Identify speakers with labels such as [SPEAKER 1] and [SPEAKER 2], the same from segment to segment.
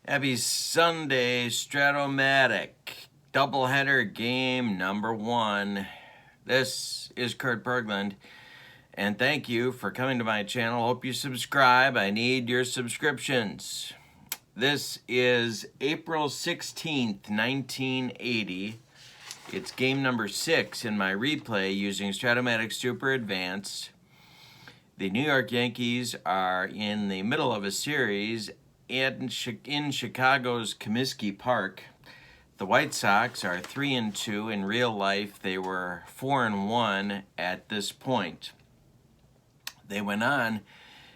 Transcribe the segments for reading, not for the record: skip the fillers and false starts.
[SPEAKER 1] Happy Sunday, Stratomatic. Doubleheader game number 1. This is Kurt Berglund, and thank you for coming to my channel. Hope you subscribe. I need your subscriptions. This is April 16th, 1980. It's game number 6 in my replay using Stratomatic Super Advanced. The New York Yankees are in the middle of a series in Chicago's Comiskey Park. The White Sox are 3-2. In real life, they were 4-1 at this point. They went on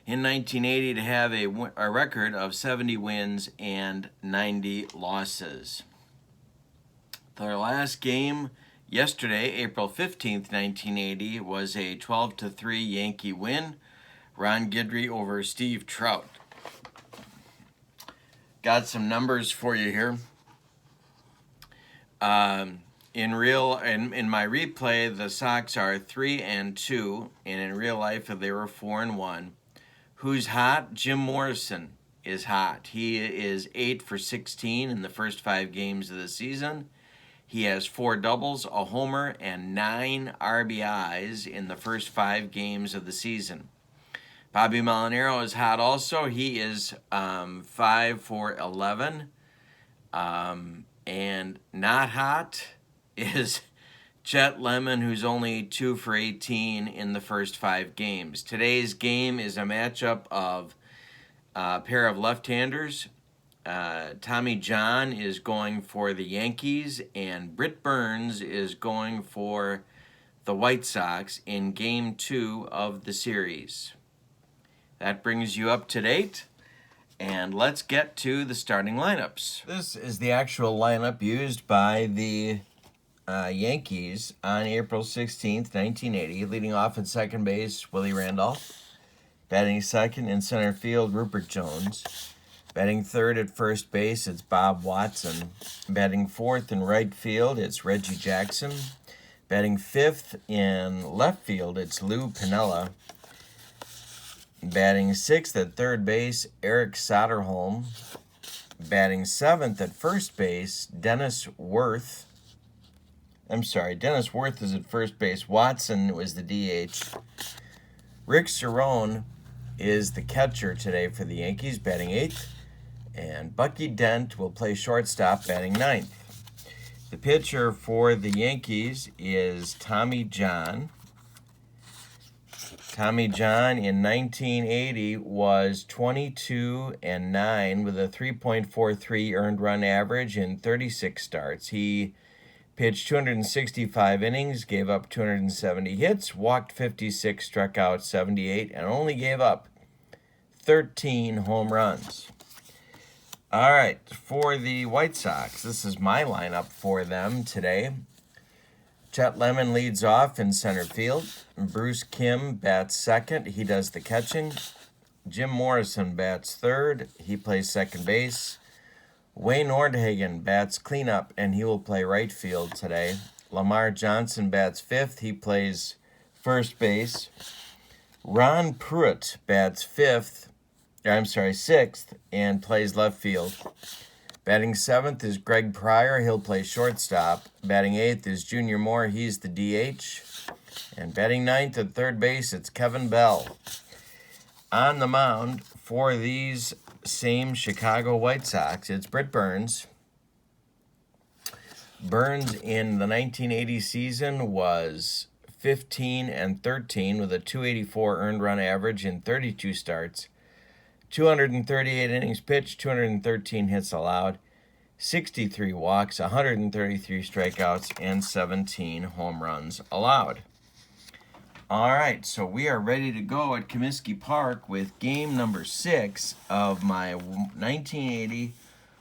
[SPEAKER 1] in 1980 to have a record of 70 wins and 90 losses. Their last game yesterday, April 15th, 1980, was a 12-3 Yankee win. Ron Guidry over Steve Trout. Got some numbers for you here. In my replay, the Sox are 3-2, and in real life they were 4-1. Who's hot? Jim Morrison is hot. He is 8 for 16 in the first 5 games of the season. He has 4 doubles, a homer, and 9 RBIs in the first 5 games of the season. Bobby Molinaro is hot also. He is 5 for 11. And not hot is Chet Lemon, who's only 2 for 18 in the first 5 games. Today's game is a matchup of a pair of left-handers. Tommy John is going for the Yankees, and Britt Burns is going for the White Sox in Game 2 of the series. That brings you up to date, and let's get to the starting lineups. This is the actual lineup used by the Yankees on April 16th, 1980. Leading off at second base, Willie Randolph. Batting second in center field, Rupert Jones. Batting third at first base, it's Bob Watson. Batting fourth in right field, it's Reggie Jackson. Batting fifth in left field, it's Lou Piniella. Batting sixth at third base, Eric Soderholm. Batting seventh at first base, Dennis Worth. Dennis Worth is at first base. Watson was the DH. Rick Cerrone is the catcher today for the Yankees, batting eighth. And Bucky Dent will play shortstop, batting ninth. The pitcher for the Yankees is Tommy John. Tommy John in 1980 was 22-9 with a 3.43 earned run average in 36 starts. He pitched 265 innings, gave up 270 hits, walked 56, struck out 78, and only gave up 13 home runs. All right, for the White Sox, this is my lineup for them today. Chet Lemon leads off in center field. Bruce Kim bats second. He does the catching. Jim Morrison bats third. He plays second base. Wayne Nordhagen bats cleanup, and he will play right field today. Lamar Johnson bats fifth. He plays first base. Ron Pruitt bats sixth, and plays left field. Batting seventh is Greg Pryor. He'll play shortstop. Batting eighth is Junior Moore. He's the DH. And batting ninth at third base, it's Kevin Bell. On the mound for these same Chicago White Sox, it's Britt Burns. Burns in the 1980 season was 15-13 with a 284 earned run average in 32 starts. 238 innings pitched, 213 hits allowed, 63 walks, 133 strikeouts, and 17 home runs allowed. All right, so we are ready to go at Comiskey Park with game number 6 of my 1980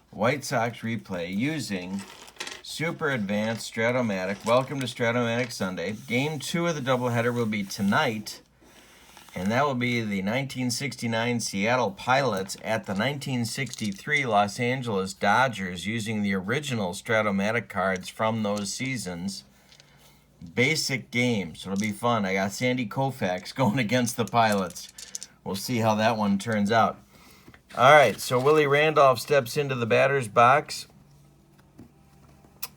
[SPEAKER 1] White Sox replay using Super Advanced Stratomatic. Welcome to Stratomatic Sunday. Game 2 of the doubleheader will be tonight, and that will be the 1969 Seattle Pilots at the 1963 Los Angeles Dodgers using the original Stratomatic cards from those seasons. Basic game, so it'll be fun. I got Sandy Koufax going against the Pilots. We'll see how that one turns out. All right, so Willie Randolph steps into the batter's box,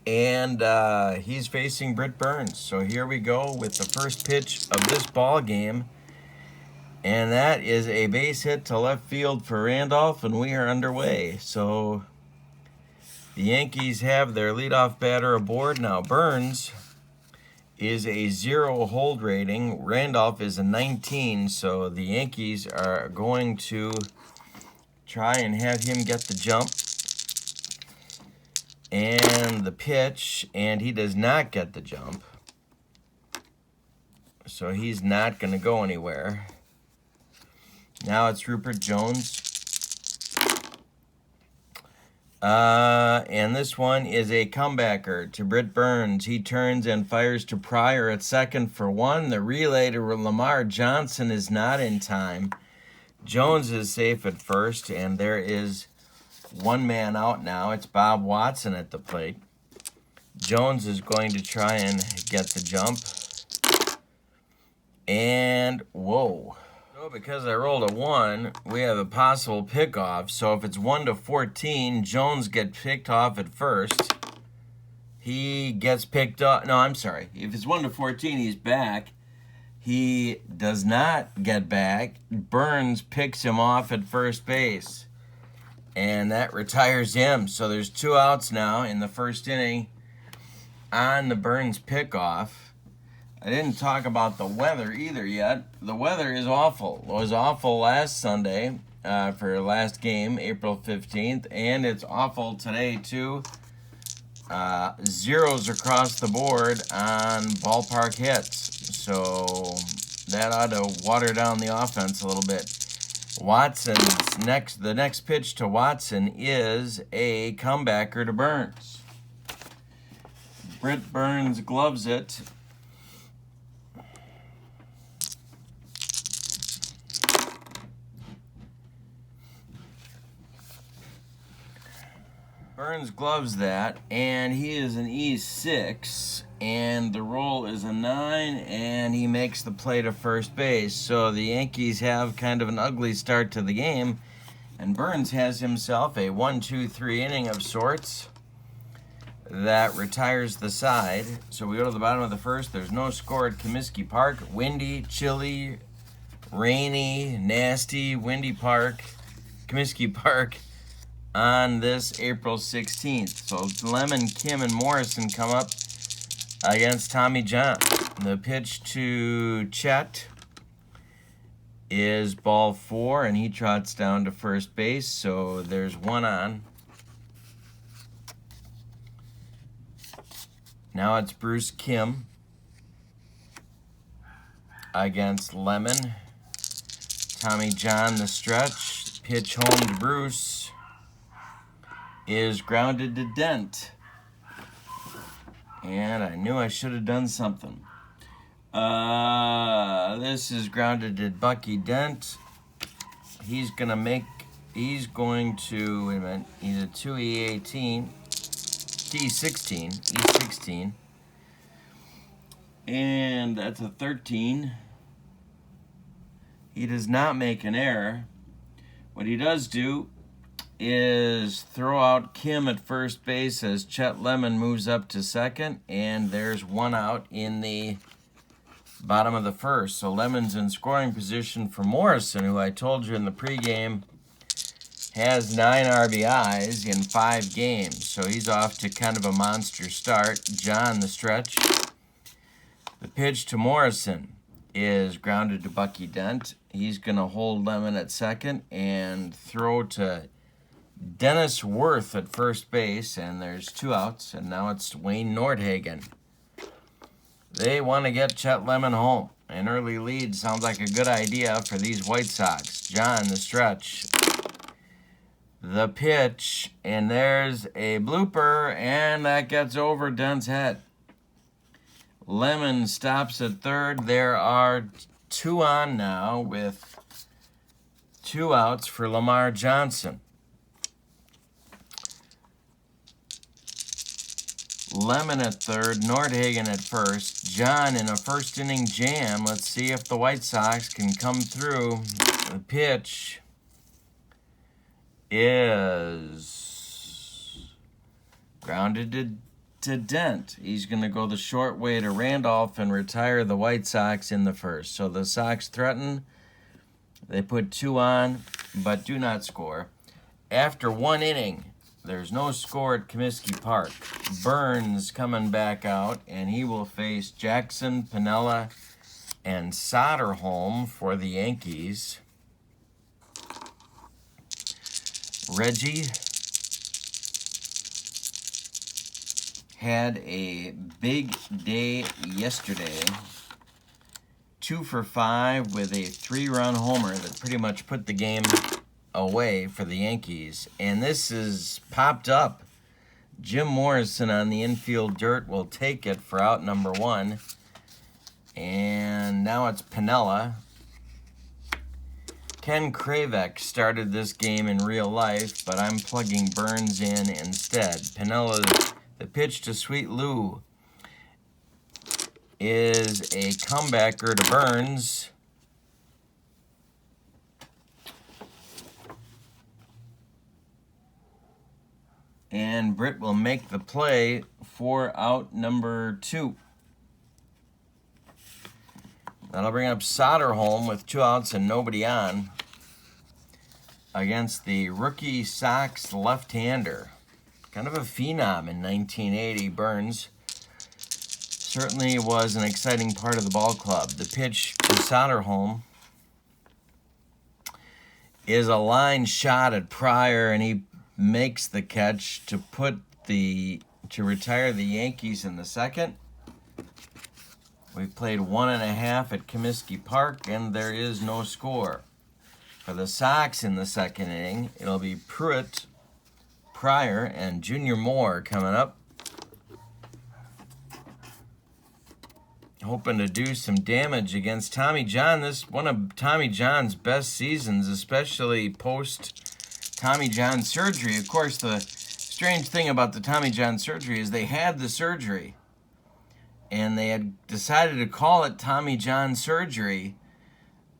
[SPEAKER 1] and he's facing Britt Burns. So here we go with the first pitch of this ball game, and that is a base hit to left field for Randolph, and we are underway. So the Yankees have their leadoff batter aboard. Now Burns is a 0 hold rating. Randolph is a 19, so the Yankees are going to try and have him get the jump and the pitch, and he does not get the jump. So he's not going to go anywhere. Now it's Rupert Jones. And this one is a comebacker to Britt Burns. He turns and fires to Pryor at second for one. The relay to Lamar Johnson is not in time. Jones is safe at first, and there is one man out now. It's Bob Watson at the plate. Jones is going to try and get the jump. And, whoa. So because I rolled a 1, we have a possible pickoff. So if it's 1-14, Jones gets picked off at first. He gets picked up. No, I'm sorry. If it's 1-14, he's back. He does not get back. Burns picks him off at first base, and that retires him. So there's 2 outs now in the first inning on the Burns pickoff. I didn't talk about the weather either yet. The weather is awful. It was awful last Sunday for last game, April 15th, and it's awful today too. Zeros across the board on ballpark hits. So that ought to water down the offense a little bit. The next pitch to Watson is a comebacker to Burns. Britt Burns gloves it. Burns gloves that, and he is an E6, and the roll is a 9, and he makes the play to first base. So the Yankees have kind of an ugly start to the game, and Burns has himself a 1-2-3 inning of sorts that retires the side. So we go to the bottom of the first. There's no score at Comiskey Park. Windy, chilly, rainy, nasty, windy park, Comiskey Park, on this April 16th. So Lemon, Kim, and Morrison come up against Tommy John. The pitch to Chet is ball 4, and he trots down to first base, so there's 1 on. Now it's Bruce Kim against Lemon. Tommy John the stretch. Pitch home to Bruce is grounded to Dent. And I knew I should have done something. This is grounded to Bucky Dent. He's going to, wait a minute, he's a 2E18, E16. And that's a 13. He does not make an error. What he does do is throw out Kim at first base as Chet Lemon moves up to second, and there's 1 out in the bottom of the first. So Lemon's in scoring position for Morrison, who I told you in the pregame has 9 RBIs in 5 games. So he's off to kind of a monster start. John the stretch. The pitch to Morrison is grounded to Bucky Dent. He's going to hold Lemon at second and throw to Dennis Worth at first base, and there's 2 outs, and now it's Wayne Nordhagen. They want to get Chet Lemon home. An early lead sounds like a good idea for these White Sox. John, the stretch. The pitch, and there's a blooper, and that gets over Dent's head. Lemon stops at third. There are 2 on now with 2 outs for Lamar Johnson. Lemon at third, Nordhagen at first. John in a first inning jam. Let's see if the White Sox can come through. The pitch is grounded to Dent. He's going to go the short way to Randolph and retire the White Sox in the first. So the Sox threaten. They put 2 on, but do not score. After 1 inning, there's no score at Comiskey Park. Burns coming back out, and he will face Jackson, Piniella, and Soderholm for the Yankees. Reggie had a big day yesterday. 2 for 5 with a 3-run homer that pretty much put the game away for the Yankees. And this is popped up. Jim Morrison on the infield dirt will take it for out number 1. And now it's Piniella. Ken Kravec started this game in real life, but I'm plugging Burns in instead. Piniella, the pitch to Sweet Lou, is a comebacker to Burns. And Britt will make the play for out number 2. That'll bring up Soderholm with 2 outs and nobody on against the rookie Sox left-hander. Kind of a phenom in 1980, Burns. Certainly was an exciting part of the ball club. The pitch to Soderholm is a line shot at Pryor, and he makes the catch to retire the Yankees in the second. We've played 1.5 at Comiskey Park, and there is no score. For the Sox in the second inning, it'll be Pruitt, Pryor, and Junior Moore coming up. Hoping to do some damage against Tommy John. This one of Tommy John's best seasons, especially post Tommy John surgery. Of course, the strange thing about the Tommy John surgery is they had the surgery, and they had decided to call it Tommy John surgery,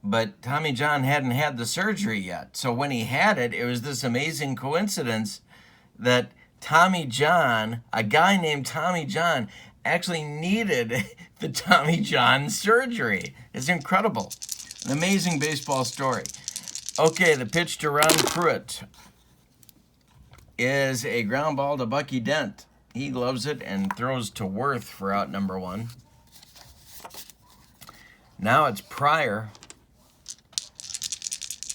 [SPEAKER 1] but Tommy John hadn't had the surgery yet. So when he had it, it was this amazing coincidence that Tommy John, a guy named Tommy John, actually needed the Tommy John surgery. It's incredible. An amazing baseball story. Okay, the pitch to Ron Pruitt is a ground ball to Bucky Dent. He gloves it and throws to Worth for out number 1. Now it's Pryor,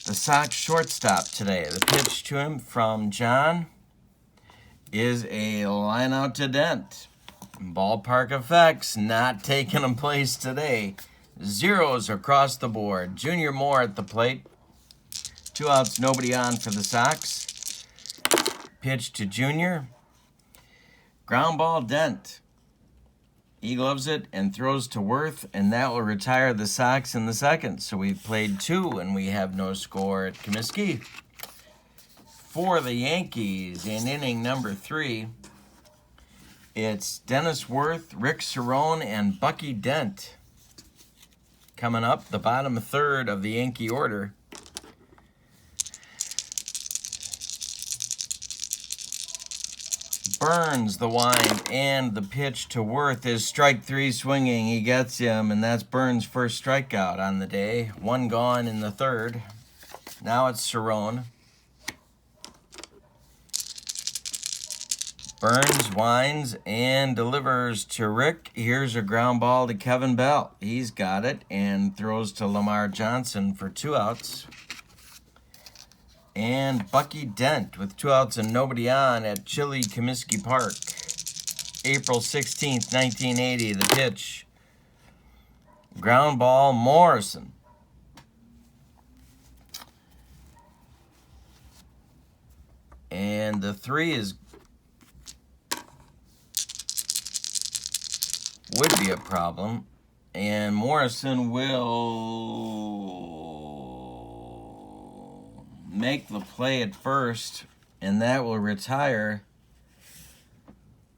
[SPEAKER 1] the Sox shortstop today. The pitch to him from John is a line out to Dent. Ballpark effects not taking place today. 0s across the board. Junior Moore at the plate. 2 outs, nobody on for the Sox. Pitch to Junior. Ground ball, Dent. He gloves it and throws to Worth, and that will retire the Sox in the second. So we've played 2, and we have no score at Comiskey. For the Yankees in inning number 3, it's Dennis Worth, Rick Cerrone, and Bucky Dent coming up, the bottom third of the Yankee order. Burns the wind, and the pitch to Worth is strike 3 swinging. He gets him, and that's Burns' first strikeout on the day. 1 gone in the third. Now it's Cerrone. Burns winds and delivers to Rick. Here's a ground ball to Kevin Bell. He's got it and throws to Lamar Johnson for 2 outs. And Bucky Dent with 2 outs and nobody on at chilly Comiskey Park. April 16th, 1980, the pitch. Ground ball, Morrison. And the 3 would be a problem, and Morrison will make the play at first, and that will retire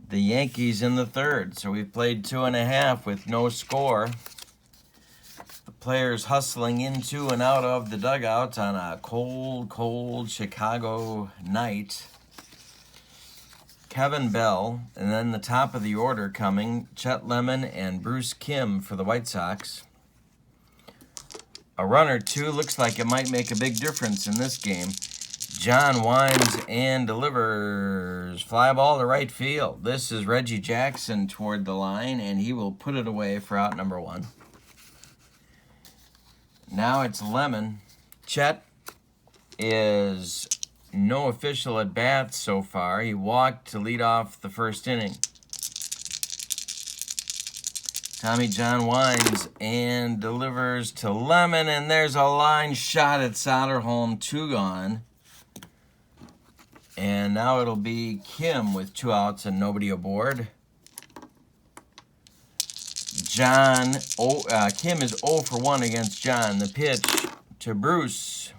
[SPEAKER 1] the Yankees in the third. So we've played 2.5 with no score. The Players hustling into and out of the dugout on a cold, cold Chicago night. Kevin Bell, and then the top of the order coming, Chet Lemon and Bruce Kim for the White Sox. A run or two looks like it might make a big difference in this game. John winds and delivers. Fly ball to right field. This is Reggie Jackson toward the line, and he will put it away for out number 1. Now it's Lemon. Chet is no official at bat so far. He walked to lead off the first inning. Tommy John winds and delivers to Lemon, and there's a line shot at Soderholm, 2 gone. And now it'll be Kim with 2 outs and nobody aboard. Kim is 0 for 1 against John. The pitch to Bruce.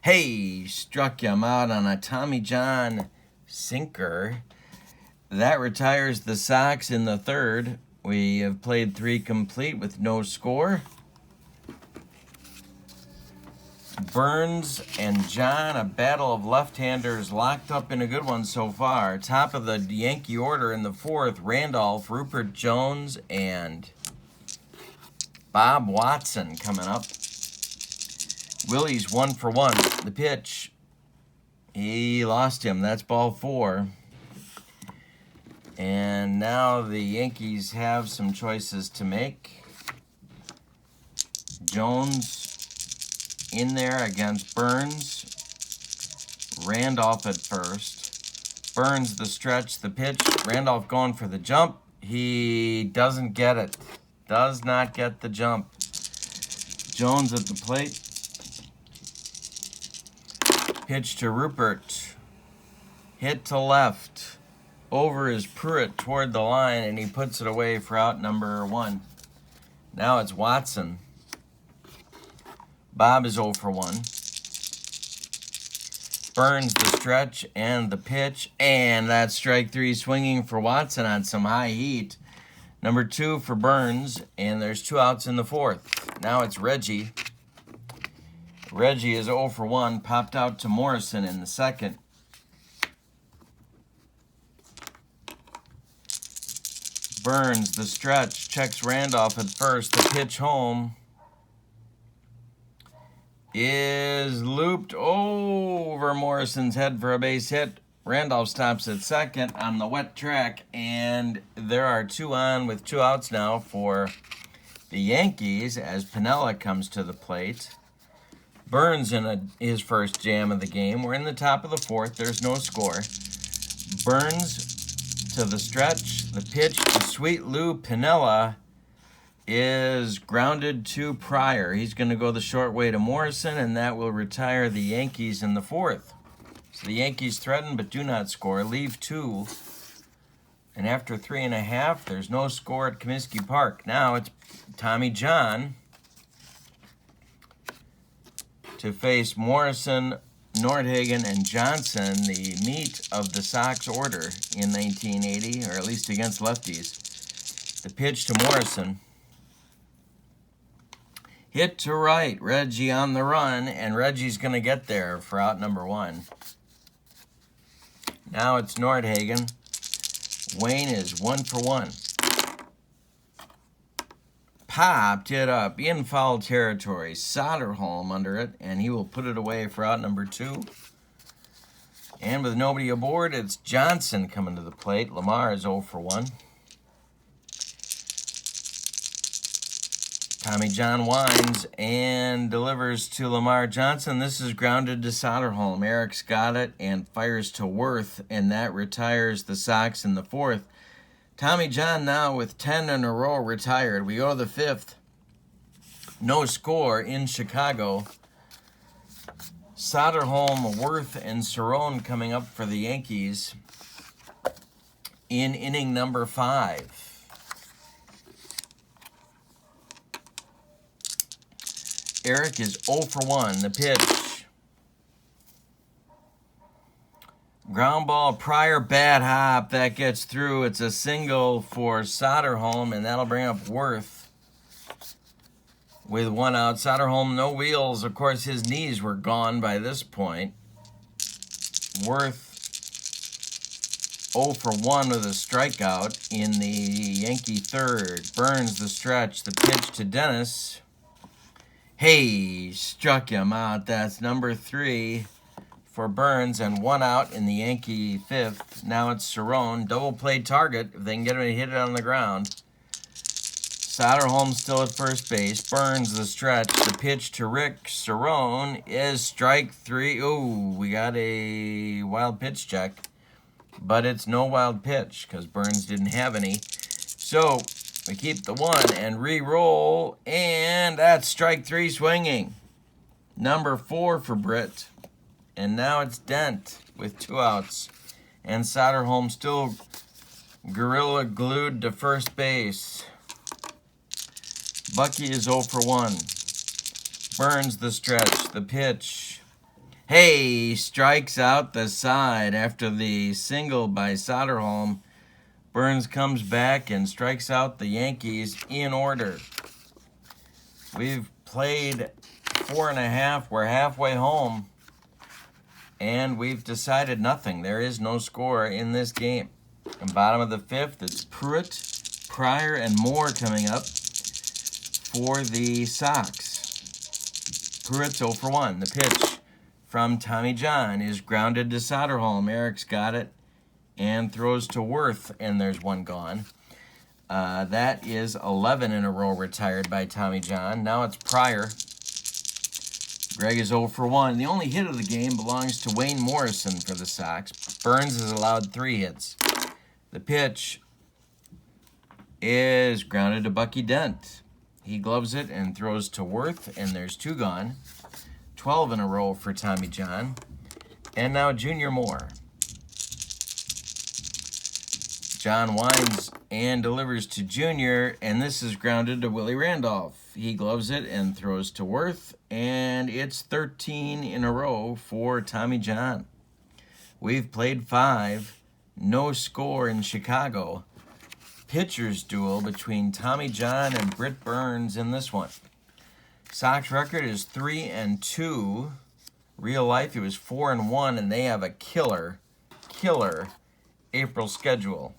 [SPEAKER 1] Hey, struck him out on a Tommy John sinker. That retires the Sox in the 3rd. We have played 3 complete with no score. Burns and John, a battle of left-handers locked up in a good one so far. Top of the Yankee order in the 4th, Randolph, Rupert Jones, and Bob Watson coming up. Willie's 1 for 1. The pitch, he lost him. That's ball 4. And now the Yankees have some choices to make. Jones in there against Burns. Randolph at first. Burns the stretch, the pitch. Randolph going for the jump. He doesn't get it. Does not get the jump. Jones at the plate. Pitch to Rupert. Hit to left. Over is Pruitt toward the line, and he puts it away for out number 1. Now it's Watson. Bob is 0 for 1. Burns the stretch and the pitch, and that's strike 3 swinging for Watson on some high heat. Number 2 for Burns, and there's 2 outs in the 4th. Now it's Reggie. Reggie is 0 for 1, popped out to Morrison in the 2nd. Burns the stretch, checks Randolph at first. The pitch home is looped over Morrison's head for a base hit. Randolph stops at 2nd on the wet track, and there are 2 on with 2 outs now for the Yankees as Piniella comes to the plate. Burns in his first jam of the game. We're in the top of the 4th. There's no score. Burns to the stretch. The pitch to Sweet Lou Piniella is grounded to Pryor. He's going to go the short way to Morrison, and that will retire the Yankees in the 4th. So the Yankees threaten but do not score. Leave 2. And after 3.5, there's no score at Comiskey Park. Now it's Tommy John to face Morrison, Nordhagen, and Johnson, the meat of the Sox order in 1980, or at least against lefties. The pitch to Morrison. Hit to right. Reggie on the run, and Reggie's going to get there for out number 1. Now it's Nordhagen. Wayne is 1 for 1. Popped it up in foul territory. Soderholm under it, and he will put it away for out number 2. And with nobody aboard, it's Johnson coming to the plate. Lamar is 0 for 1. Tommy John winds and delivers to Lamar Johnson. This is grounded to Soderholm. Eric's got it and fires to Worth, and that retires the Sox in the 4th. Tommy John now with 10 in a row retired. We go to the 5th. No score in Chicago. Soderholm, Worth, and Cerrone coming up for the Yankees in inning number 5. Eric is 0 for 1. The pitch. Ground ball, Pryor, bad hop. That gets through. It's a single for Soderholm, and that'll bring up Worth. with 1 out. Soderholm, no wheels. Of course, his knees were gone by this point. Worth 0 for 1 with a strikeout in the Yankee third. Burns the stretch. The pitch to Dennis. Hey, struck him out. That's number 3 for Burns, and 1 out in the Yankee fifth. Now it's Cerrone. Double play target if they can get him to hit it on the ground. Soderholm still at first base. Burns the stretch. The pitch to Rick Cerrone is strike 3. Ooh, we got a wild pitch check, but it's no wild pitch because Burns didn't have any. So we keep the 1 and re-roll, and that's strike 3 swinging. Number 4 for Britt. And now it's Dent with 2 outs. And Soderholm still gorilla glued to first base. Bucky is 0 for 1. Burns the stretch, the pitch. Hey, strikes out the side after the single by Soderholm. Burns comes back and strikes out the Yankees in order. We've played 4.5. We're halfway home. And we've decided nothing. There is no score in this game. And bottom of the 5th, it's Pruitt, Pryor, and Moore coming up for the Sox. Pruitt's 0 for 1. The pitch from Tommy John is grounded to Soderholm. Eric's got it and throws to Worth, and there's 1 gone. That is 11 in a row retired by Tommy John. Now it's Pryor. Greg is 0 for 1. The only hit of the game belongs to Wayne Morrison for the Sox. Burns has allowed 3 hits. The pitch is grounded to Bucky Dent. He gloves it and throws to Worth, and there's 2 gone. 12 in a row for Tommy John. And now Junior Moore. John winds and delivers to Junior, and this is grounded to Willie Randolph. He gloves it and throws to Worth, and it's 13 in a row for Tommy John. We've played 5. No score in Chicago. Pitcher's duel between Tommy John and Britt Burns in this one. Sox record is 3-2. Real life, it was 4-1, and they have a killer April schedule.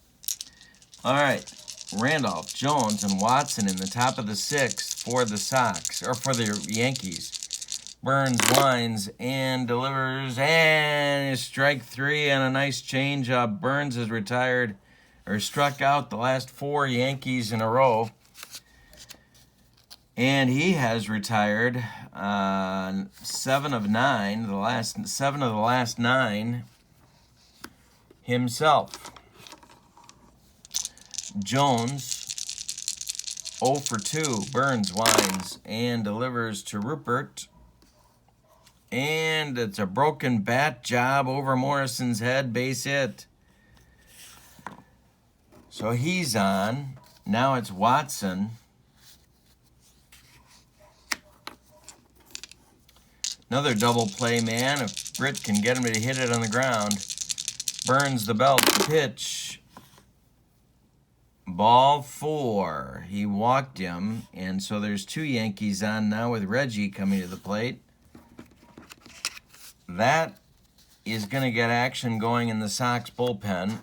[SPEAKER 1] All right, Randolph, Jones, and Watson in the top of the 6th for the Sox, or for the Yankees. Burns winds and delivers, and is strike 3 and a nice changeup. Burns has retired, or struck out the last 4 Yankees in a row. And he has retired 7 of 9, the last 7 of the last 9 himself. Jones, 0 for 2. Burns winds and delivers to Rupert. And it's a broken bat job over Morrison's head, base hit. So he's on. Now it's Watson. Another double play, man. If Britt can get him to hit it on the ground. Burns the belt, the pitch. Ball 4. He walked him, and so there's 2 Yankees on now with Reggie coming to the plate. That is going to get action going in the Sox bullpen,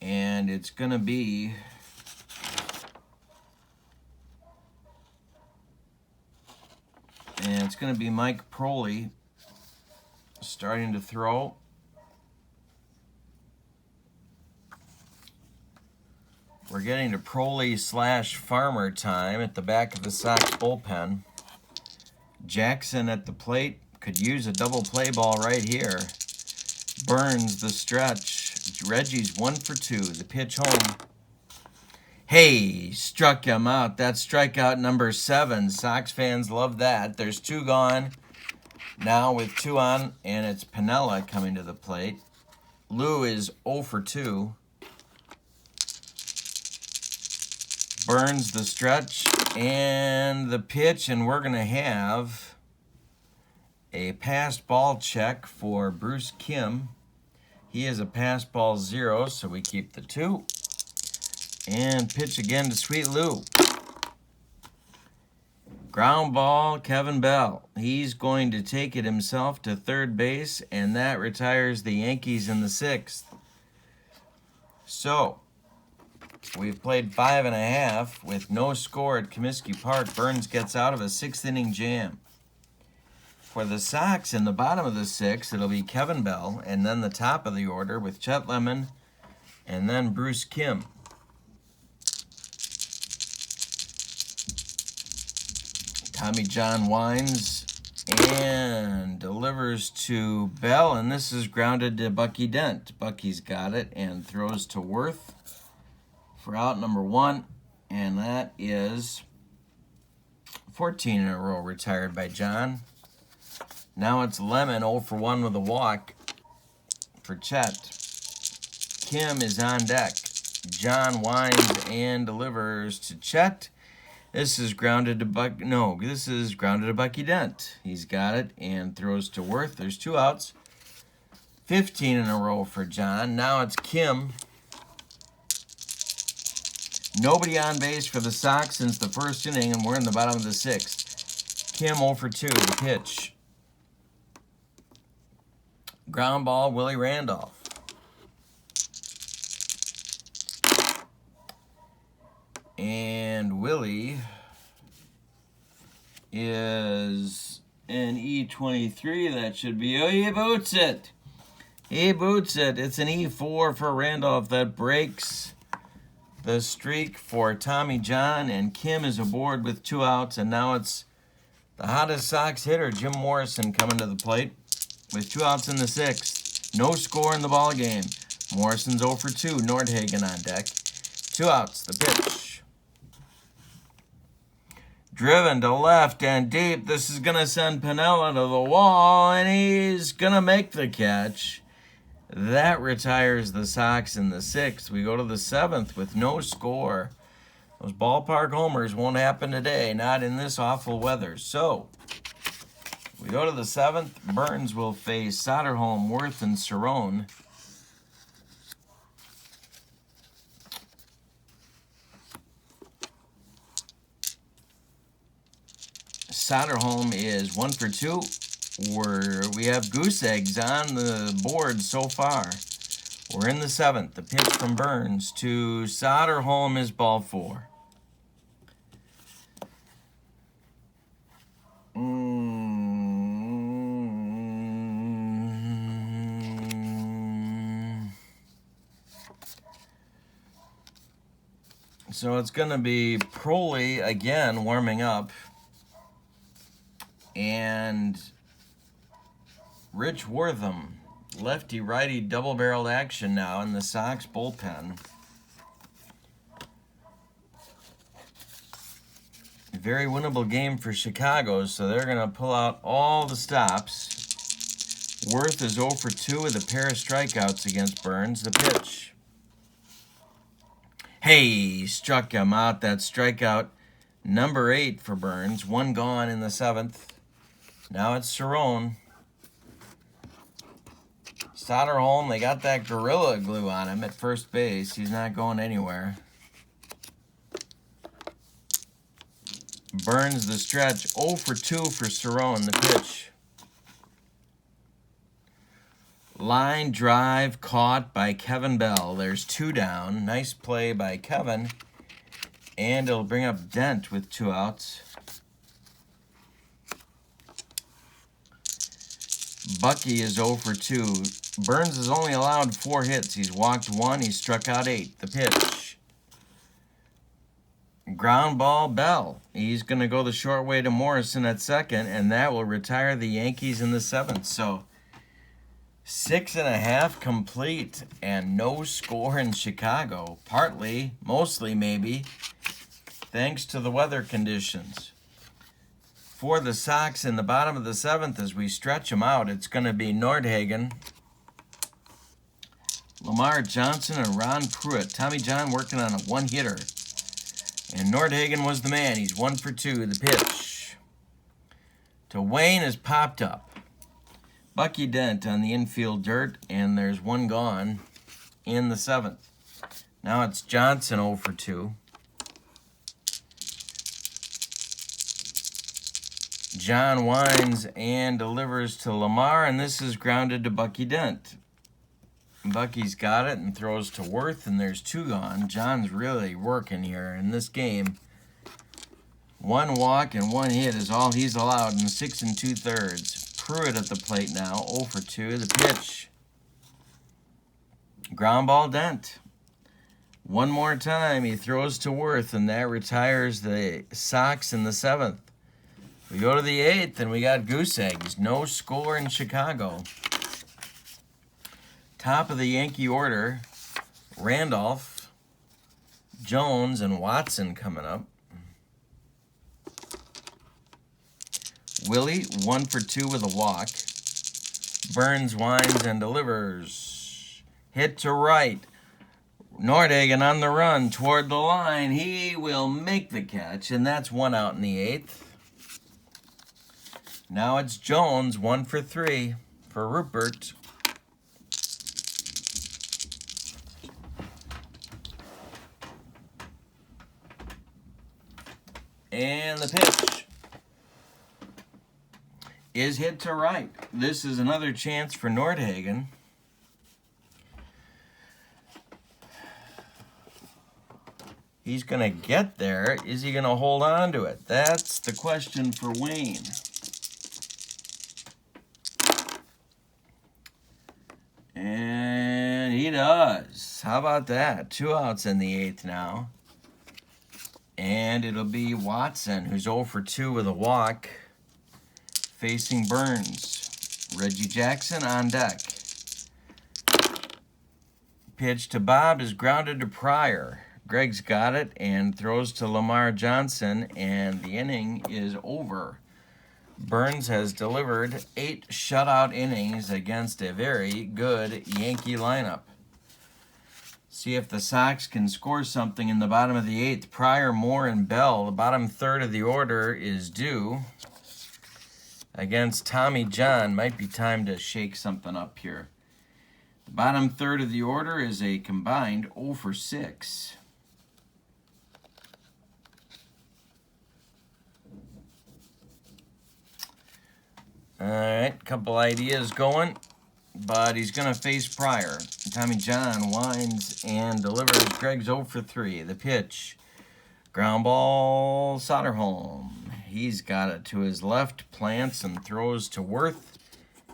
[SPEAKER 1] and it's going to be Mike Proley starting to throw. We're getting to Proley/Farmer time at the back of the Sox bullpen. Jackson at the plate could use a double play ball right here. Burns the stretch. Reggie's 1 for 2. The pitch home. Hey, struck him out. That's strikeout number 7. Sox fans love that. There's 2 gone. Now with 2 on, and it's Piniella coming to the plate. Lou is 0 for 2. Burns the stretch and the pitch, and we're going to have a passed ball check for Bruce Kim. He is a passed ball 0, so we keep the 2. And pitch again to Sweet Lou. Ground ball, Kevin Bell. He's going to take it himself to third base, and that retires the Yankees in the 6th. So, we've played 5.5 with no score at Comiskey Park. Burns gets out of a 6th inning jam. For the Sox, in the bottom of the 6th, it'll be Kevin Bell, and then the top of the order with Chet Lemon, and then Bruce Kim. Tommy John winds and delivers to Bell, and this is grounded to Bucky Dent. Bucky's got it and throws to Worth for out number 1, and that is 14 in a row retired by John. Now it's Lemon 0 for 1 with a walk for Chet. Kim is on deck. John winds and delivers to Chet. This is grounded to Bucky Dent. He's got it and throws to Worth. There's 2 outs. 15 in a row for John. Now it's Kim. Nobody on base for the Sox since the 1st inning, and we're in the bottom of the 6th. Kim 0 for 2, the pitch. Ground ball, Willie Randolph. And Willie is an E23. That should be, oh, he boots it. He boots it. It's an E4 for Randolph. That breaks the streak for Tommy John. And Kim is aboard with 2 outs. And now it's the hottest Sox hitter, Jim Morrison, coming to the plate with 2 outs in the 6th. No score in the ball game. Morrison's 0 for 2. Nordhagen on deck. 2 outs. The pitch. Driven to left and deep. This is going to send Piniella to the wall, and he's going to make the catch. That retires the Sox in the 6th. We go to the 7th with no score. Those ballpark homers won't happen today, not in this awful weather. So, we go to the 7th. Burns will face Soderholm, Worth, and Cerrone. Soderholm is 1 for 2. We have goose eggs on the board so far. We're in the 7th. The pitch from Burns to Soderholm is ball 4. So it's going to be Proley again warming up. And Rich Wortham, lefty-righty double-barreled action now in the Sox bullpen. Very winnable game for Chicago, so they're going to pull out all the stops. Worth is 0 for 2 with a pair of strikeouts against Burns. The pitch. Hey, struck him out. That strikeout number 8 for Burns. 1 gone in the 7th. Now it's Cerrone. Soderholm, they got that Gorilla Glue on him at first base. He's not going anywhere. Burns the stretch. 0 for 2 for Cerrone, the pitch. Line drive caught by Kevin Bell. There's 2 down. Nice play by Kevin. And it'll bring up Dent with 2 outs. Bucky is 0 for 2. Burns has only allowed 4 hits. He's walked 1. He's struck out 8. The pitch. Ground ball, Bell. He's going to go the short way to Morrison at second, and that will retire the Yankees in the 7th. So 6.5 complete and no score in Chicago. Partly, mostly maybe, thanks to the weather conditions. For the Sox in the bottom of the 7th, as we stretch them out, it's going to be Nordhagen, Lamar Johnson, and Ron Pruitt. Tommy John working on a 1-hitter. And Nordhagen was the man. He's 1 for 2. The pitch to Wayne has popped up. Bucky Dent on the infield dirt, and there's 1 gone in the 7th. Now it's Johnson 0 for 2. John winds and delivers to Lamar, and this is grounded to Bucky Dent. Bucky's got it and throws to Worth, and there's 2 gone. John's really working here in this game. 1 walk and 1 hit is all he's allowed in 6 2/3. Pruitt at the plate now, 0 for 2. The pitch. Ground ball Dent. 1 more time, he throws to Worth, and that retires the Sox in the 7th. We go to the 8th, and we got goose eggs. No score in Chicago. Top of the Yankee order, Randolph, Jones, and Watson coming up. Willie, 1 for 2 with a walk. Burns winds and delivers. Hit to right. Nordhagen on the run toward the line. He will make the catch, and that's 1 out in the 8th. Now it's Jones, 1 for 3 for Rupert. And the pitch is hit to right. This is another chance for Nordhagen. He's going to get there. Is he going to hold on to it? That's the question for Wayne. And he does. How about that? 2 outs in the 8th now. And it'll be Watson, who's 0 for 2 with a walk, facing Burns. Reggie Jackson on deck. Pitch to Bob is grounded to Pryor. Greg's got it and throws to Lamar Johnson, and the inning is over. Burns has delivered 8 shutout innings against a very good Yankee lineup. See if the Sox can score something in the bottom of the 8th. Pryor, Moore, and Bell. The bottom third of the order is due against Tommy John. Might be time to shake something up here. The bottom third of the order is a combined 0 for 6. All right, couple ideas going, but he's going to face Pryor. Tommy John winds and delivers. Greg's 0 for 3. The pitch, ground ball, Soderholm. He's got it to his left, plants and throws to Worth,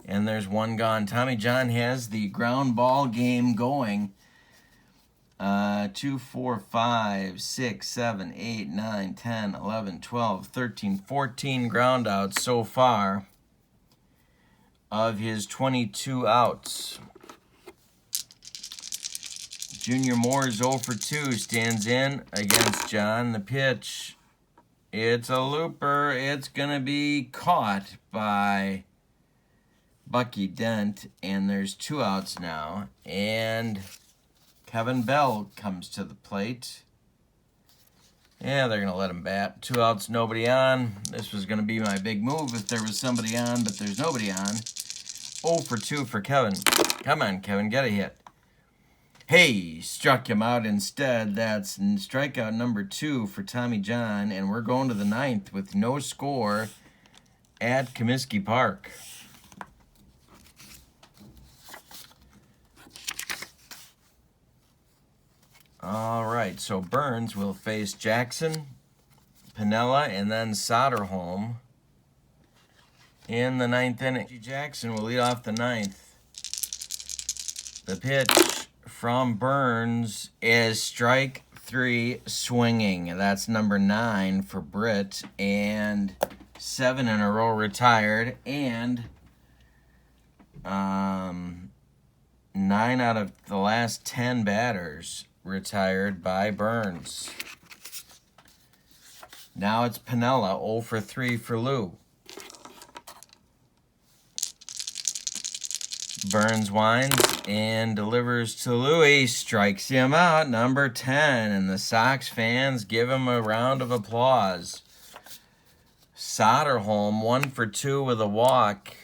[SPEAKER 1] and there's 1 gone. Tommy John has the ground ball game going. 2, 4, 5, 6, 7, 8, 9, 10, 11, 12, 13, 14 ground outs so far of his 22 outs. Junior Moore is 0 for 2, stands in against John. The pitch, it's a looper. It's going to be caught by Bucky Dent, and there's 2 outs now. And Kevin Bell comes to the plate. Yeah, they're going to let him bat. 2 outs, nobody on. This was going to be my big move if there was somebody on, but there's nobody on. 0 for 2 for Kevin. Come on, Kevin, get a hit. Hey, struck him out instead. That's strikeout number 2 for Tommy John, and we're going to the 9th with no score at Comiskey Park. All right, so Burns will face Jackson, Piniella, and then Soderholm in the 9th inning. Jackson will lead off the 9th. The pitch from Burns is strike 3 swinging. That's number 9 for Britt, and 7 in a row retired, and 9 out of the last 10 batters retired by Burns. Now it's Piniella, 0 for 3 for Lou. Burns winds and delivers to Louis, strikes him out, number 10, and the Sox fans give him a round of applause. Soderholm, 1 for 2 with a walk.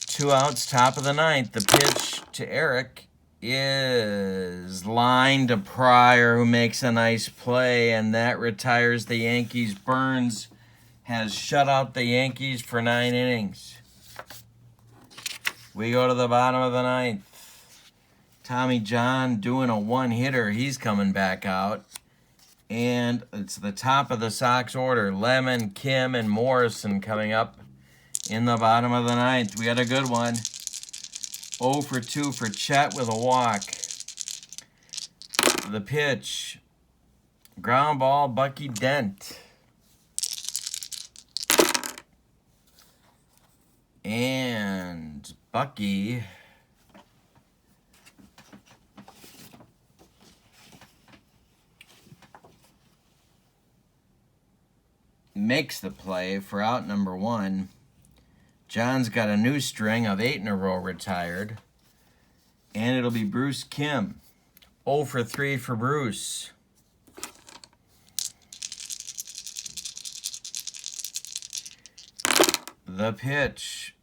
[SPEAKER 1] 2 outs, top of the 9th. The pitch to Eric is line to Pryor, who makes a nice play, and that retires the Yankees. Burns has shut out the Yankees for 9 innings. We go to the bottom of the 9th. Tommy John doing a one-hitter. He's coming back out. And it's the top of the Sox order. Lemon, Kim, and Morrison coming up in the bottom of the 9th. We got a good one. 0 for 2 for Chet with a walk. The pitch. Ground ball, Bucky Dent. And Bucky makes the play for out number 1. John's got a new string of 8 in a row retired. And it'll be Bruce Kim. 0 for 3 for Bruce. The pitch.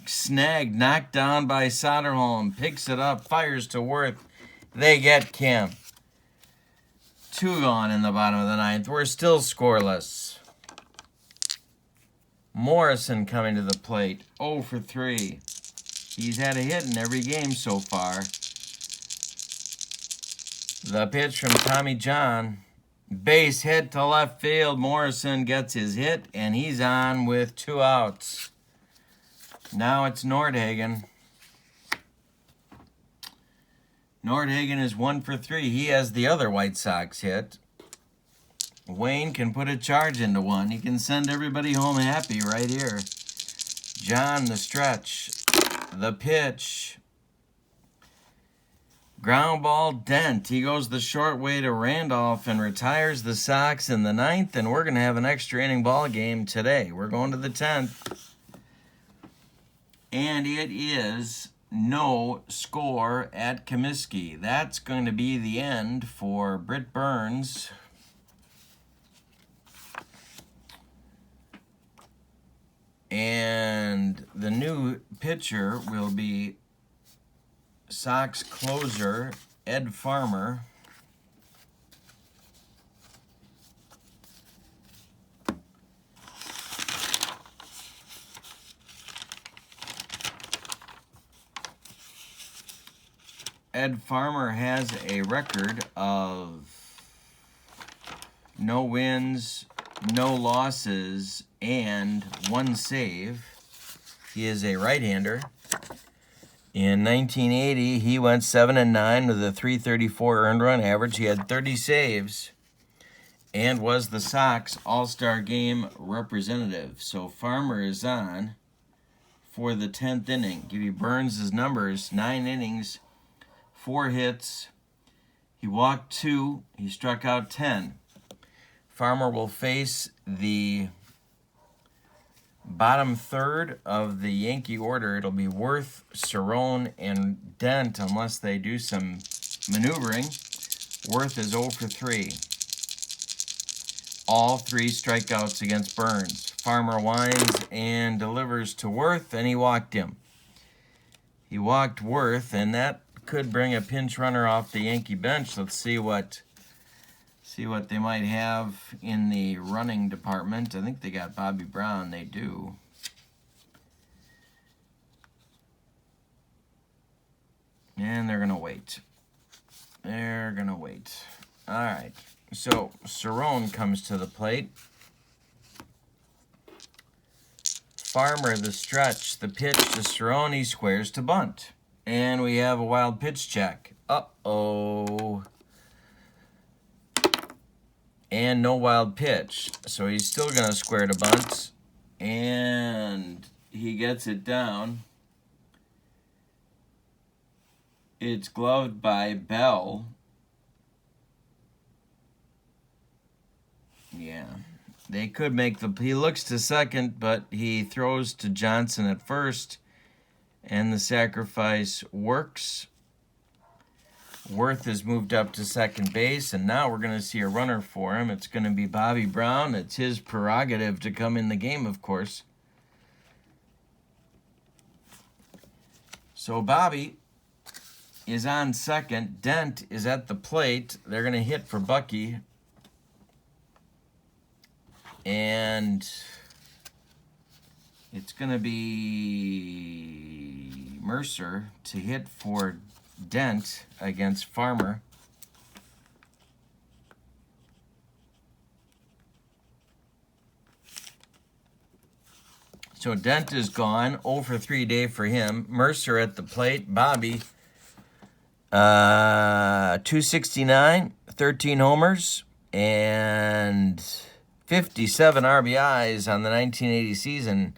[SPEAKER 1] Snagged, knocked down by Soderholm. Picks it up, fires to Worth. They get Kim. 2 gone in the bottom of the 9th. We're still scoreless. Morrison coming to the plate. 0 for 3. He's had a hit in every game so far. The pitch from Tommy John. Base hit to left field. Morrison gets his hit, and he's on with 2 outs. Now it's Nordhagen. Nordhagen is 1 for 3. He has the other White Sox hit. Wayne can put a charge into one. He can send everybody home happy right here. John, the stretch. The pitch. Ground ball, Dent. He goes the short way to Randolph and retires the Sox in the 9th, and we're going to have an extra inning ball game today. We're going to the 10th. And it is no score at Comiskey. That's going to be the end for Britt Burns. And the new pitcher will be Sox closer Ed Farmer. Ed Farmer has a record of no wins, no losses, and 1 save. He is a right-hander. In 1980, he went 7-9 with a .334 earned run average. He had 30 saves and was the Sox All-Star Game representative. So Farmer is on for the 10th inning. Give you Burns' his numbers: 9 innings, 4 hits. He walked 2. He struck out 10. Farmer will face the bottom third of the Yankee order. It'll be Worth, Cerrone, and Dent unless they do some maneuvering. Worth is 0 for 3. All 3 strikeouts against Burns. Farmer winds and delivers to Worth, and he walked him. He walked Worth, and that could bring a pinch runner off the Yankee bench. Let's see what they might have in the running department. I think they got Bobby Brown. They do. And they're going to wait. They're going to wait. All right. So Cerrone comes to the plate. Farmer, the stretch. The pitch to Cerrone. He squares to bunt. And we have a wild pitch check. Uh-oh. And no wild pitch. So he's still going to square to bunt. And he gets it down. It's gloved by Bell. Yeah. They could make the... He looks to second, but he throws to Johnson at first. And the sacrifice works. Worth has moved up to second base, and now we're going to see a runner for him. It's going to be Bobby Brown. It's his prerogative to come in the game, of course. So Bobby is on second. Dent is at the plate. They're going to hit for Bucky. And it's going to be Mercer to hit for Dent against Farmer. So Dent is gone. 0 for 3 day for him. Mercer at the plate. Bobby, 269, 13 homers, and 57 RBIs on the 1980 season.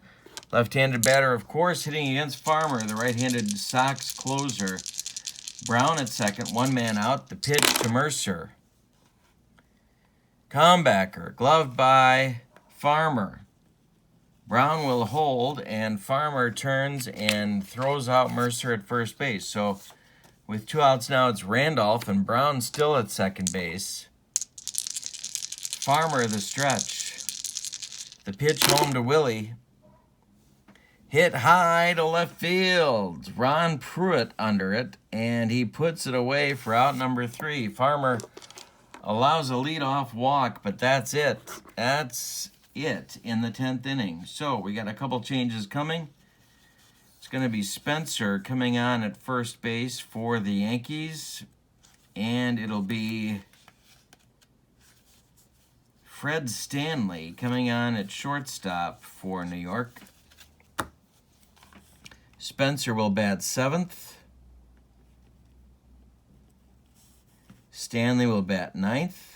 [SPEAKER 1] Left-handed batter, of course, hitting against Farmer, the right-handed Sox closer. Brown at second, one man out. The pitch to Mercer. Comebacker, gloved by Farmer. Brown will hold, and Farmer turns and throws out Mercer at first base. So with 2 outs now, it's Randolph, and Brown still at second base. Farmer the stretch. The pitch home to Willie. Hit high to left field. Ron Pruitt under it, and he puts it away for out number 3. Farmer allows a leadoff walk, but that's it. That's it in the 10th inning. So we got a couple changes coming. It's going to be Spencer coming on at first base for the Yankees, and it'll be Fred Stanley coming on at shortstop for New York. Spencer will bat 7th. Stanley will bat 9th.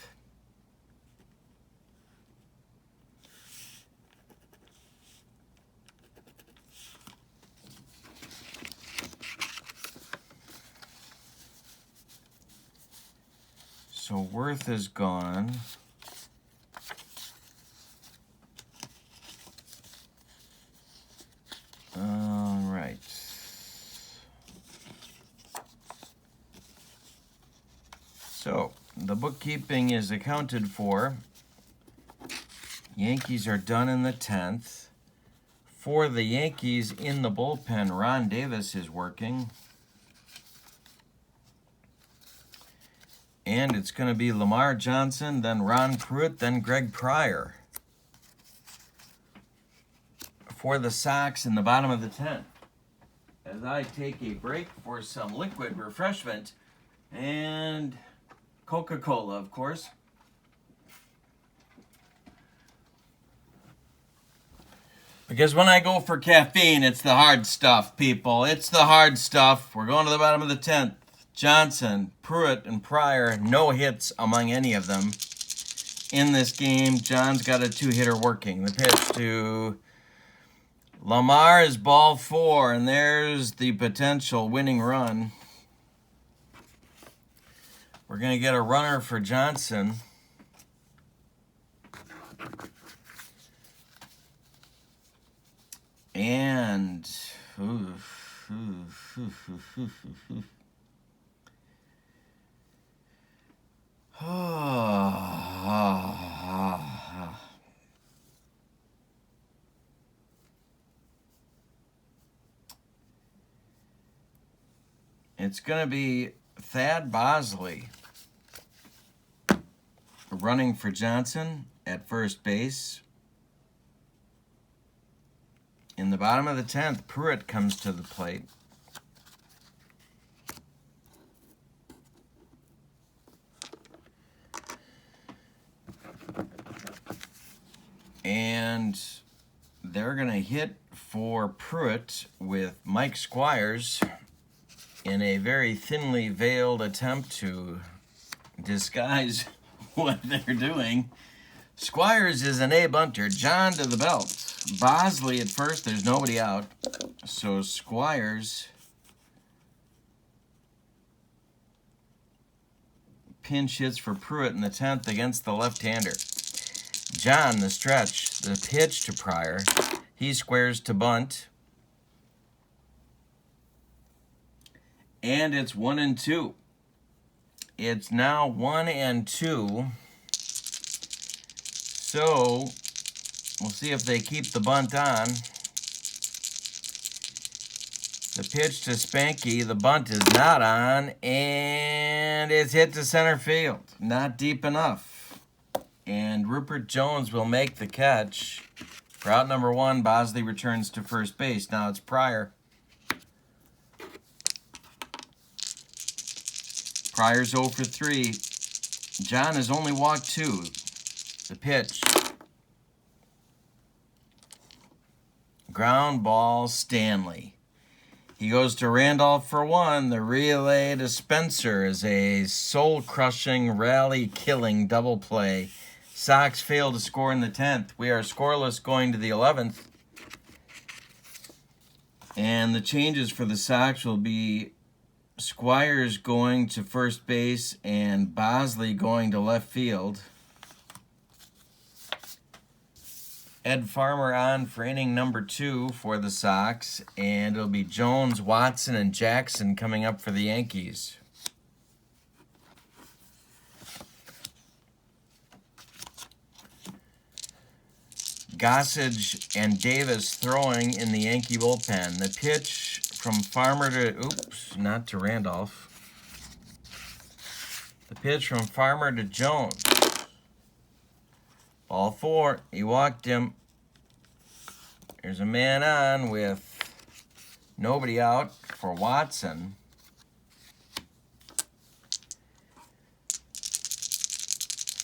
[SPEAKER 1] So Worth is gone. All right. So the bookkeeping is accounted for. Yankees are done in the 10th. For the Yankees in the bullpen, Ron Davis is working. And it's going to be Lamar Johnson, then Ron Pruitt, then Greg Pryor. For the Sox in the bottom of the 10th. As I take a break for some liquid refreshment and Coca-Cola, of course. Because when I go for caffeine, it's the hard stuff, people. It's the hard stuff. We're going to the bottom of the 10th. Johnson, Pruitt, and Pryor, no hits among any of them. In this game, John's got a 2-hitter working. The pitch to Lamar is ball 4, and there's the potential winning run. We're going to get a runner for Johnson. And it's going to be Thad Bosley running for Johnson at first base. In the bottom of the 10th, Pruitt comes to the plate. And they're going to hit for Pruitt with Mike Squires in a very thinly veiled attempt to disguise what they're doing. Squires is an A bunter. John to the belt. Bosley at first, there's nobody out. So Squires pinch hits for Pruitt in the 10th against the left-hander. John, the stretch, the pitch to Pryor. He squares to bunt. And it's 1-2. It's now 1-2. So we'll see if they keep the bunt on. The pitch to Spanky. The bunt is not on, and it's hit to center field. Not deep enough. And Rupert Jones will make the catch. For out number 1, Bosley returns to first base. Now it's Pryor. Pryor's 0 for 3. John has only walked 2. The pitch. Ground ball, Stanley. He goes to Randolph for 1. The relay to Spencer is a soul-crushing, rally-killing double play. Sox fail to score in the 10th. We are scoreless going to the 11th. And the changes for the Sox will be Squires going to first base and Bosley going to left field. Ed Farmer on for inning number 2 for the Sox, and it'll be Jones, Watson, and Jackson coming up for the Yankees. Gossage and Davis throwing in the Yankee bullpen. The pitch from Farmer to, not to Randolph. The pitch from Farmer to Jones. Ball 4. He walked him. There's a man on with nobody out for Watson.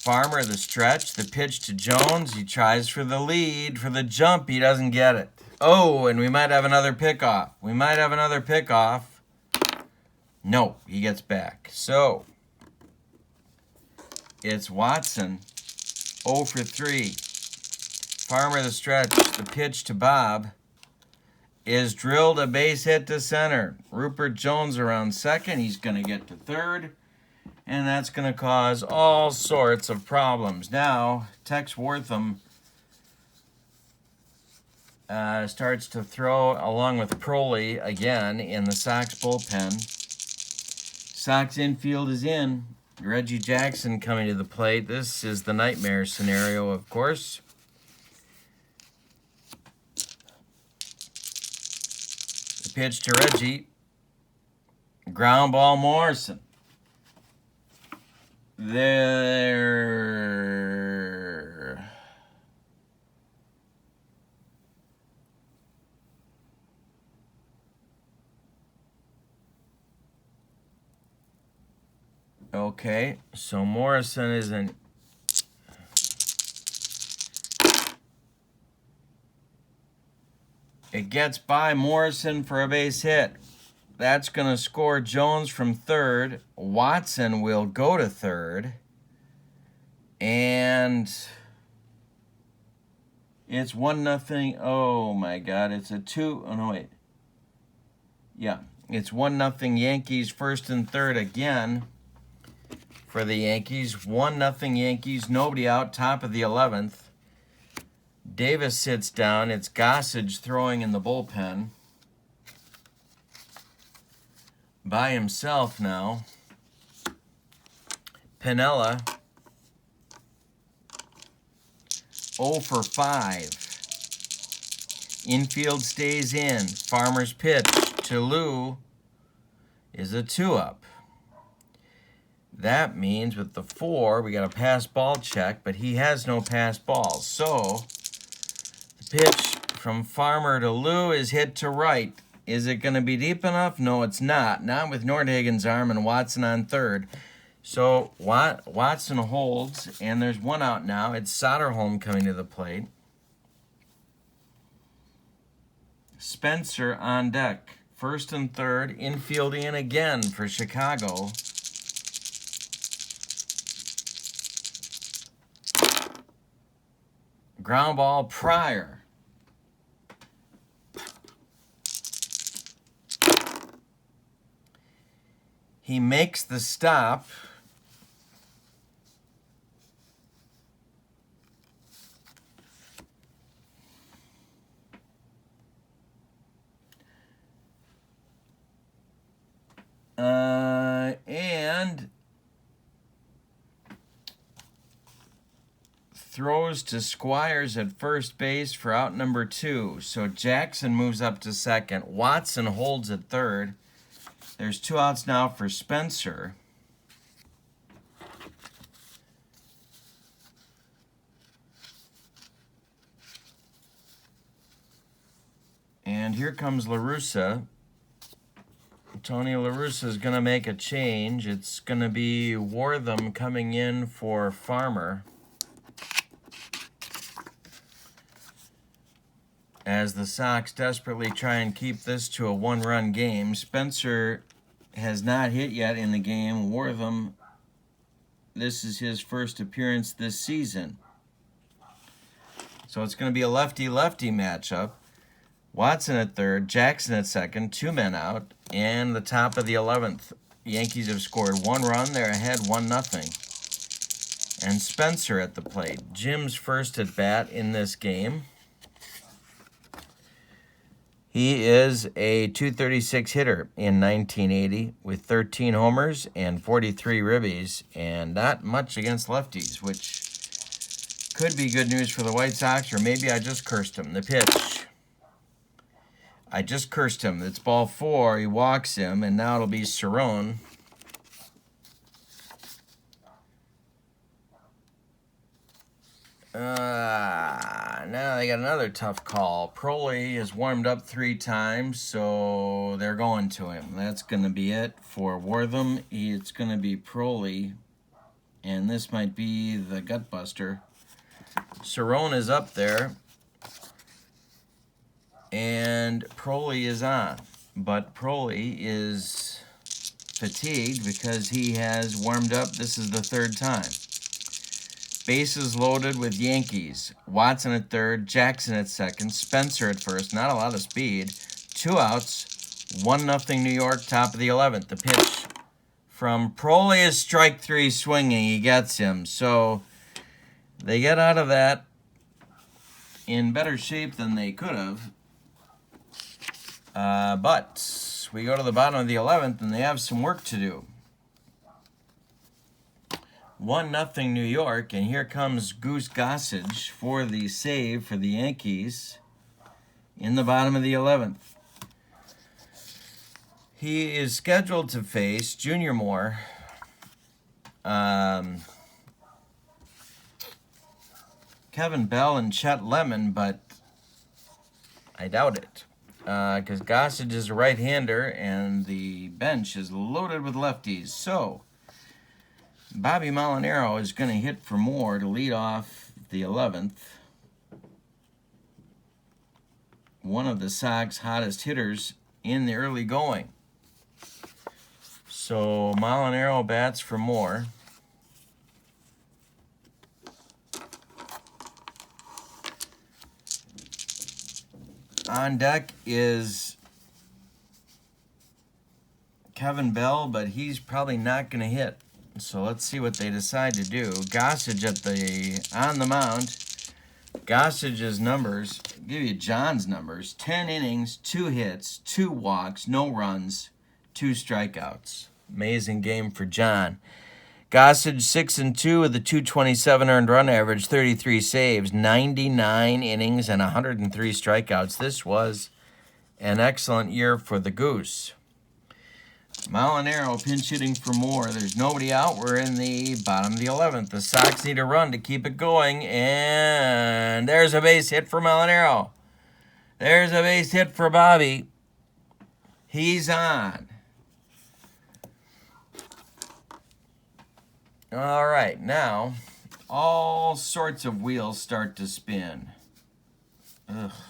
[SPEAKER 1] Farmer, the stretch. The pitch to Jones. He tries for the lead. For the jump, he doesn't get it. Oh, and we might have another pickoff. No, he gets back. So, it's Watson. 0 for 3. Farmer the stretch. The pitch to Bob is drilled, a base hit to center. Rupert Jones around second. He's going to get to third. And that's going to cause all sorts of problems. Now, Tex Wortham starts to throw along with Proley again in the Sox bullpen. Sox infield is in. Reggie Jackson coming to the plate. This is the nightmare scenario, of course. The pitch to Reggie. Ground ball, Morrison. There. Okay, so Morrison is an... It gets by Morrison for a base hit. That's going to score Jones from third. Watson will go to third. And it's 1-0. Oh, my God. It's a 2. Oh, no, wait. Yeah, it's 1-0 Yankees first and third again for the Yankees. 1-0 Yankees. Nobody out. Top of the 11th. Davis sits down. It's Gossage throwing in the bullpen. By himself now. Piniella. 0 for 5. Infield stays in. Farmer's pitch to Lou is a 2-up. That means with the 4, we got a pass ball check, but he has no pass balls. So the pitch from Farmer to Lou is hit to right. Is it going to be deep enough? No, it's not. Not with Nordhagen's arm and Watson on third. So Watson holds, and there's 1 out now. It's Soderholm coming to the plate. Spencer on deck. First and third. Infield in again for Chicago. Ground ball, Pryor. He makes the stop. And throws to Squires at first base for out number 2. So Jackson moves up to second. Watson holds at third. There's 2 outs now for Spencer. And here comes La Russa. Tony La Russa is going to make a change. It's going to be Wortham coming in for Farmer, as the Sox desperately try and keep this to a 1-run game. Spencer has not hit yet in the game. Wortham, this is his first appearance this season. So it's going to be a lefty-lefty matchup. Watson at third, Jackson at second, 2 men out, and the top of the 11th. Yankees have scored 1 run. They're ahead 1-0. And Spencer at the plate. Jim's first at bat in this game. He is a .236 hitter in 1980 with 13 homers and 43 ribbies, and not much against lefties, which could be good news for the White Sox, or maybe I just cursed him. The pitch. I just cursed him. It's ball 4. He walks him, and now it'll be Cerrone. Now they got another tough call. Proley has warmed up 3 times, so they're going to him. That's going to be it for Wortham. It's going to be Proley, and this might be the gutbuster. Cerrone is up there, and Proley is on. But Proley is fatigued because he has warmed up. This is the 3rd time. Bases loaded with Yankees. Watson at third, Jackson at second, Spencer at first. Not a lot of speed. 2 outs, 1-0 New York, top of the 11th. The pitch from Proley is strike 3 swinging. He gets him. So they get out of that in better shape than they could have. But we go to the bottom of the 11th, and they have some work to do. 1-0 New York, and here comes Goose Gossage for the save for the Yankees in the bottom of the 11th. He is scheduled to face Junior Moore, Kevin Bell, and Chet Lemon, but I doubt it, because Gossage is a right-hander, and the bench is loaded with lefties. So Bobby Molinaro is going to hit for Moore to lead off the 11th. One of the Sox hottest hitters in the early going. So Molinaro bats for Moore. On deck is Kevin Bell, but he's probably not going to hit. So let's see what they decide to do. Gossage on the mound. Gossage's numbers, I'll give you John's numbers: 10 innings, 2 hits, 2 walks, no runs, 2 strikeouts. Amazing game for John. Gossage 6-2 with a .227 earned run average, 33 saves, 99 innings, and 103 strikeouts. This was an excellent year for the Goose. Molinaro pinch hitting for Moore. There's nobody out. We're in the bottom of the 11th. The Sox need a run to keep it going, and there's a base hit for Molinaro. There's a base hit for Bobby. He's on. All right, now all sorts of wheels start to spin.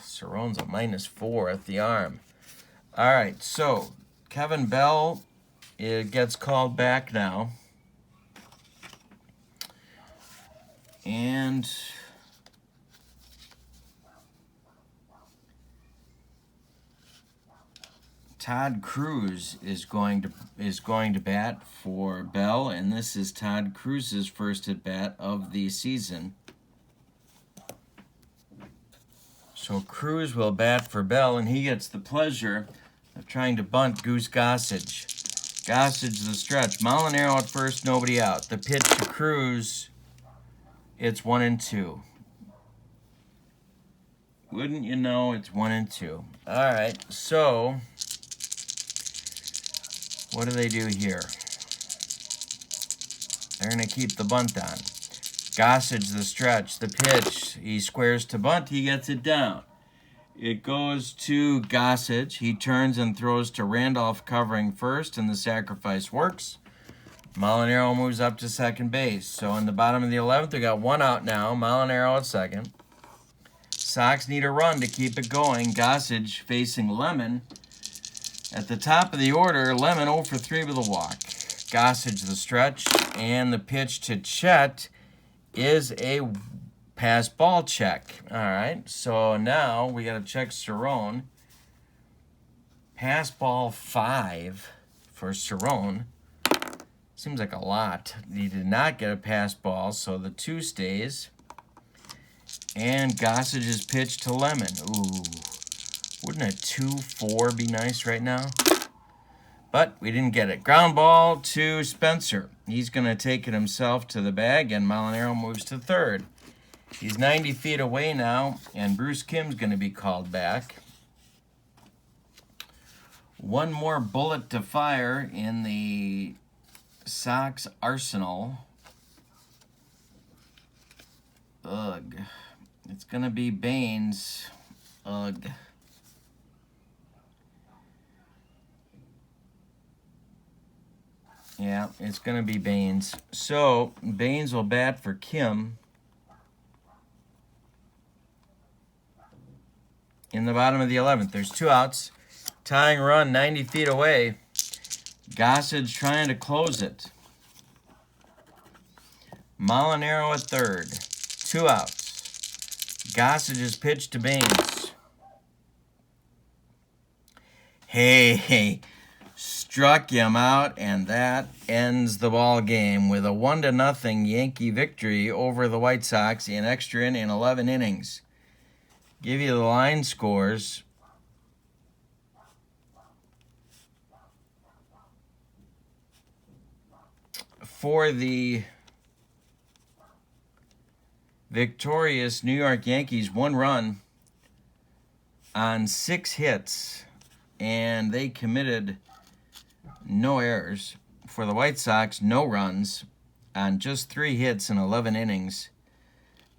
[SPEAKER 1] Cerrone's a -4 at the arm. All right, so Kevin Bell, it gets called back now. And Todd Cruz is going to bat for Bell, and this is Todd Cruz's first at bat of the season. So Cruz will bat for Bell, and he gets the pleasure of trying to bunt Goose Gossage. Gossage the stretch. Molinaro at first, nobody out. The pitch to Cruz it's 1-2. Wouldn't you know, it's 1-2. All right, so what do they do here? They're going to keep the bunt on. Gossage, the stretch, the pitch. He squares to bunt. He gets it down. It goes to Gossage. He turns and throws to Randolph covering first, and the sacrifice works. Molinaro moves up to second base. So in the bottom of the 11th, we got one out now. Molinaro at second. Sox need a run to keep it going. Gossage facing Lemon. At the top of the order, Lemon 0 for 3 with a walk. Gossage the stretch, and the pitch to Chet is a pass ball check. All right, so now we got to check Cerrone. Pass ball 5 for Cerrone. Seems like a lot. He did not get a pass ball, so the 2 stays. And Gossage's pitch to Lemon. Ooh, wouldn't a 2-4 be nice right now? But we didn't get it. Ground ball to Spencer. He's going to take it himself to the bag, and Molinaro moves to third. He's 90 feet away now, and Bruce Kim's going to be called back. One more bullet to fire in the Sox arsenal. Ugh. It's going to be Baines. Ugh. Yeah, it's going to be Baines. So, Baines will bat for Kim. In the bottom of the 11th, there's 2 outs. Tying run 90 feet away. Gossage trying to close it. Molinaro at third. 2 outs. Gossage's pitch to Baines. Hey. Struck him out, and that ends the ball game with a 1-0 Yankee victory over the White Sox in extra in 11 innings. Give you the line scores. For the victorious New York Yankees, 1 run on 6 hits, and they committed no errors. For the White Sox, no runs on just 3 hits in 11 innings,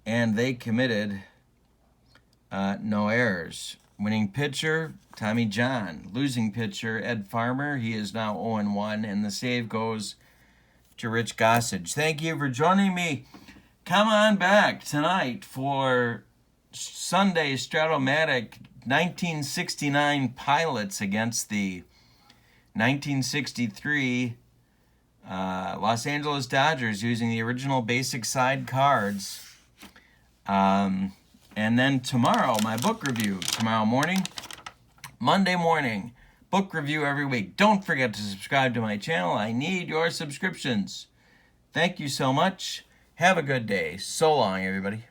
[SPEAKER 1] and they committed no errors. Winning pitcher, Tommy John. Losing pitcher, Ed Farmer. He is now 0-1, and the save goes to Rich Gossage. Thank you for joining me. Come on back tonight for Sunday Strat-O-Matic 1969 Pilots against the 1963 Los Angeles Dodgers using the original basic side cards. And then tomorrow, my book review. Tomorrow morning, Monday morning, book review every week. Don't forget to subscribe to my channel. I need your subscriptions. Thank you so much. Have a good day. So long, everybody.